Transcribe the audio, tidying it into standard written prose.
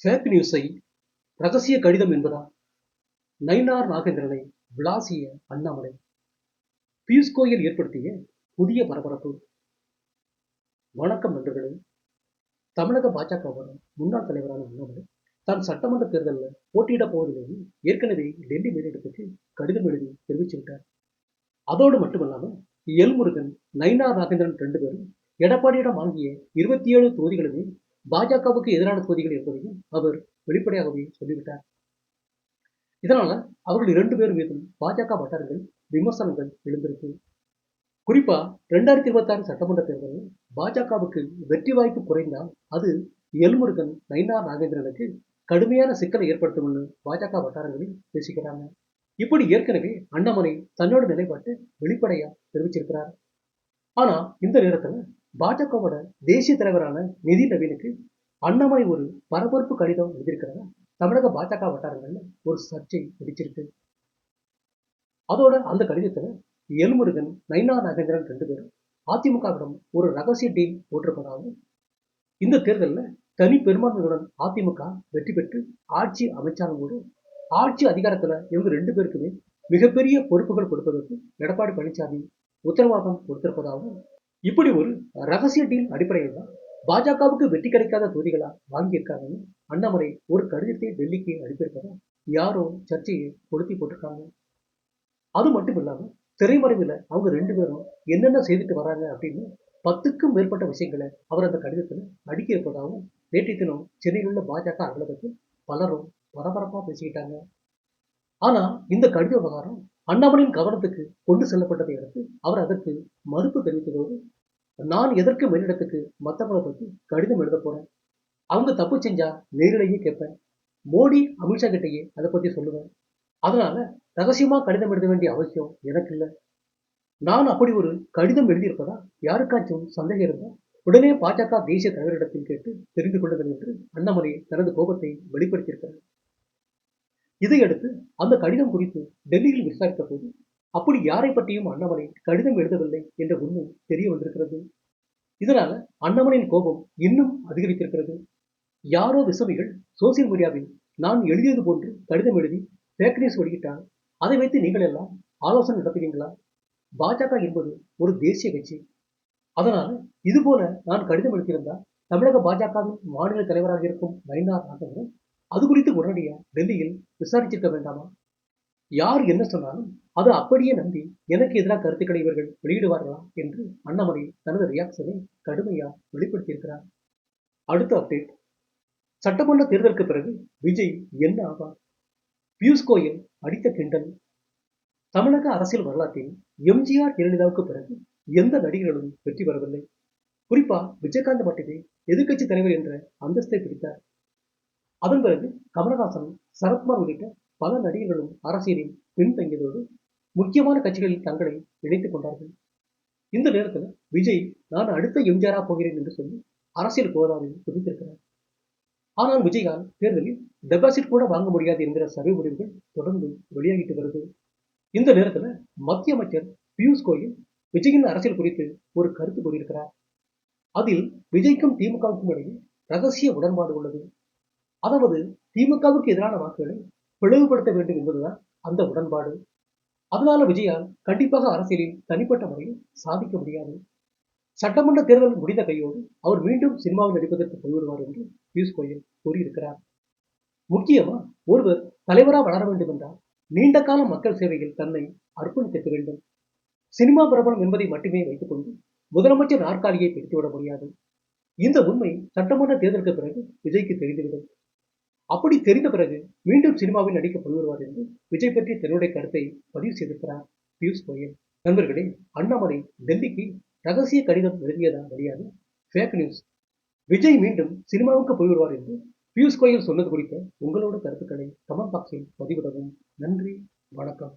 Fake நியூஸை ரகசிய கடிதம் என்பதா? நயினார் நாகேந்திரனை விளாசிய அண்ணாமலை. பியூஷ் கோயல் ஏற்படுத்திய புதிய பரபரப்பு. வணக்கம் நண்பர்களே. தமிழக பாஜகவோட முன்னாள் தலைவரான அண்ணாமலை தான் சட்டமன்ற தேர்தலில் போட்டியிடப் போவதிலேயே ஏற்கனவே டெல்லி மேலிடத்துக்கு கடிதம் எழுதி தெரிவிச்சுவிட்டார். அதோடு மட்டுமல்லாமல் எல்முருகன், நயினார் நாகேந்திரன் 2 பேரும் எடப்பாடியிடம் வாங்கிய 27 தொகுதிகளுமே பாஜகவுக்கு எதிரான தொகுதிகள் என்பதையும் அவர் வெளிப்படையாகவே சொல்லிவிட்டார். இதனால அவர்கள் 2 பேர் மீதும் பாஜக வட்டாரங்கள் விமர்சனங்கள் எழுந்திருக்கு. குறிப்பா 2026 சட்டமன்ற தேர்தலில் பாஜகவுக்கு வெற்றி வாய்ப்பு குறைந்தால் அது எல்முருகன், நயினார் நாகேந்திரனுக்கு கடுமையான சிக்கலை ஏற்படுத்தும்னு பாஜக வட்டாரங்களில் பேசிக்கிறாங்க. இப்படி ஏற்கனவே அண்ணாமலை தன்னோட நிலைப்பாட்டை வெளிப்படையா தெரிவிச்சிருக்கிறார். ஆனா இந்த நேரத்துல பாஜகவோட தேசிய தலைவரான நிதி நவீனுக்கு அண்ணாமலை ஒரு பரபரப்பு கடிதம் எழுதியிருக்கிறதா தமிழக பாஜக வட்டாரங்கள்ல ஒரு சர்ச்சை வெடிச்சிருக்கு. அதோட அந்த கடிதத்துல எல்முருகன், நயினார் நாகேந்திரன் 2 பேரும் அதிமுகவிடம் ஒரு ரகசிய டீல் போட்டிருப்பதாகவும், இந்த தேர்தலில் தனி பெரும்பான்மையுடன் அதிமுக வெற்றி பெற்று ஆட்சி அமைச்சாலும் கூட ஆட்சி அதிகாரத்துல இவங்க 2 பேருக்குமே மிகப்பெரிய பொறுப்புகள் கொடுப்பதற்கு எடப்பாடி பழனிசாமி உத்தரவாதம் கொடுத்திருப்பதாகவும், இப்படி ஒரு ரகசிய டீல் அடிப்படையில் தான் பாஜகவுக்கு வெற்றி கிடைக்காத தொகுதிகளா வாங்கியிருக்காங்கன்னு அண்ணாமலை ஒரு கடிதத்தை டெல்லிக்கு அனுப்பியிருப்பதா யாரோ சர்ச்சையை கொளுத்தி போட்டிருக்காங்க. அது மட்டும் இல்லாம திரைமறைவில் அவங்க 2 பேரும் என்னென்ன செய்துட்டு வராங்க அப்படின்னு 10க்கும் மேற்பட்ட விஷயங்களை அவர் அந்த கடிதத்தில் அடுக்கி இருப்பதாகவும் நேற்றைய தினம் சென்னையில் உள்ள பாஜக அலுவலகத்தில் பலரும் பரபரப்பா பேசிக்கிட்டாங்க. ஆனா இந்த கடித விவகாரம் அண்ணாமலையின் கவனத்துக்கு கொண்டு செல்லப்பட்டதை அடுத்து அவர் அதற்கு மறுப்பு தெரிவித்ததோடு, நான் எதற்கு மேலிடத்துக்கு மற்றவங்களை பத்தி கடிதம் எழுத போறேன், அவங்க தப்பு செஞ்சா நேரிலேயே கேட்பேன், மோடி அமித்ஷா கிட்டேயே அதை பத்தி சொல்லுவேன், அதனால ரகசியமா கடிதம் எழுத வேண்டிய அவசியம் எனக்கு இல்லை, நான் அப்படி ஒரு கடிதம் எழுதியிருப்பதா யாருக்காச்சும் சந்தேகம் இருந்தால் உடனே பாஜக தேசிய தலைவரிடத்தில் கேட்டு தெரிந்து கொள்ளுங்கள் என்று அண்ணாமலை தனது கோபத்தை வெளிப்படுத்தியிருக்கிறார். இதையடுத்து அந்த கடிதம் குறித்து டெல்லியில் விசாரித்த போது அப்படி யாரை பற்றியும் அண்ணாமலை கடிதம் எழுதவில்லை என்ற உண்மை தெரிய வந்திருக்கிறது. இதனால அண்ணாமலையின் கோபம் இன்னும் அதிகரித்திருக்கிறது. யாரோ விசமிகள் சோசியல் மீடியாவில் நான் எழுதியது போன்று கடிதம் எழுதி ஃபேக் நியூஸ் வெளியிட்டால் அதை வைத்து நீங்கள் எல்லாம் ஆலோசனை நடத்துவீங்களா? பாஜக என்பது ஒரு தேசிய கட்சி, அதனால இது போல நான் கடிதம் எழுதியிருந்தால் தமிழக பாஜகவின் மாநில தலைவராக இருக்கும் நயினார் நாகேந்திரன் அது குறித்து உடனடியா டெல்லியில் விசாரிச்சிருக்க வேண்டாமா? யார் என்ன சொன்னாலும் அதை அப்படியே நம்பி எனக்கு எதிராக கருத்துக்களை இவர்கள் வெளியிடுவார்களா என்று அண்ணாமலை தனது ரியாக்ஷனை கடுமையா வெளிப்படுத்தியிருக்கிறார். அடுத்த அப்டேட். சட்டமன்ற தேர்தலுக்கு பிறகு விஜய் என்ன ஆவார்? பியூஷ் கோயல் அடித்த கிண்டல். தமிழக அரசியல் வரலாற்றில் எம்ஜிஆர் ஜெயலலிதாவுக்கு பிறகு எந்த நடிகர்களும் வெற்றி பெறவில்லை. குறிப்பா விஜயகாந்த் மட்டுமே எதிர்கட்சி தலைவர் என்ற அந்தஸ்தை பிடித்தார். அதன் பிறகு கமலஹாசன், சரத்குமார் உள்ளிட்ட பல நடிகர்களும் அரசியலில் பின்தங்கியதோடு முக்கியமான கட்சிகளில் தங்களை இணைத்துக் கொண்டார்கள். இந்த நேரத்தில் விஜய் நான் அடுத்த எம்ஜிஆரா போகிறேன் என்று சொல்லி அரசியல் கோதாவில் குதித்திருக்கிறார். ஆனால் விஜயால் தேர்தலில் டெபாசிட் கூட வாங்க முடியாது என்கிற சர்வே முடிவுகள் தொடர்ந்து வெளியாகிட்டு வருது. இந்த நேரத்தில் மத்திய அமைச்சர் பியூஷ் கோயல் விஜயின் அரசியல் குறித்து ஒரு கருத்து கூறியிருக்கிறார். அதில் விஜய்க்கும் திமுகவுக்கும் இடையே ரகசிய உடன்பாடு உள்ளது. அதாவது திமுகவுக்கு எதிரான வாக்குகளை பிளவுபடுத்த வேண்டும் என்பதுதான் அந்த உடன்பாடு. அதனால விஜயால் கண்டிப்பாக அரசியலில் தனிப்பட்ட முறையில் சாதிக்க முடியாது. சட்டமன்ற தேர்தல் முடிந்த கையோடு அவர் மீண்டும் சினிமாவில் நடிப்பதற்கு போய்விடுவார் என்று பியூஷ் கோயல் கூறியிருக்கிறார். முக்கியமா ஒருவர் தலைவராக வளர வேண்டும் என்றால் நீண்ட கால மக்கள் சேவையில் தன்னை அர்ப்பணித்திருக்க வேண்டும். சினிமா பிரபலம் என்பதை மட்டுமே வைத்துக் கொண்டு முதலமைச்சர் நாற்காலியை பிடித்துவிட முடியாது. இந்த உண்மை சட்டமன்ற தேர்தலுக்கு பிறகு விஜய்க்கு தெரிந்துவிடும். அப்படி தெரிந்த பிறகு மீண்டும் சினிமாவில் நடிக்க போய்விடுவார் என்று விஜய் பற்றி தன்னுடைய கருத்தை பதிவு செய்திருக்கிறார் பியூஷ் கோயல். நண்பர்களே, அண்ணாமலை டெல்லிக்கு ரகசிய கடிதம் எழுதியதா வெளியான ஃபேக் நியூஸ்? விஜய் மீண்டும் சினிமாவுக்கு போய்விடுவார் என்று பியூஷ் கோயல் சொன்னது குறித்த உங்களோட கருத்துக்களை கமெண்ட் பாக்ஸில் பதிவிடவும். நன்றி, வணக்கம்.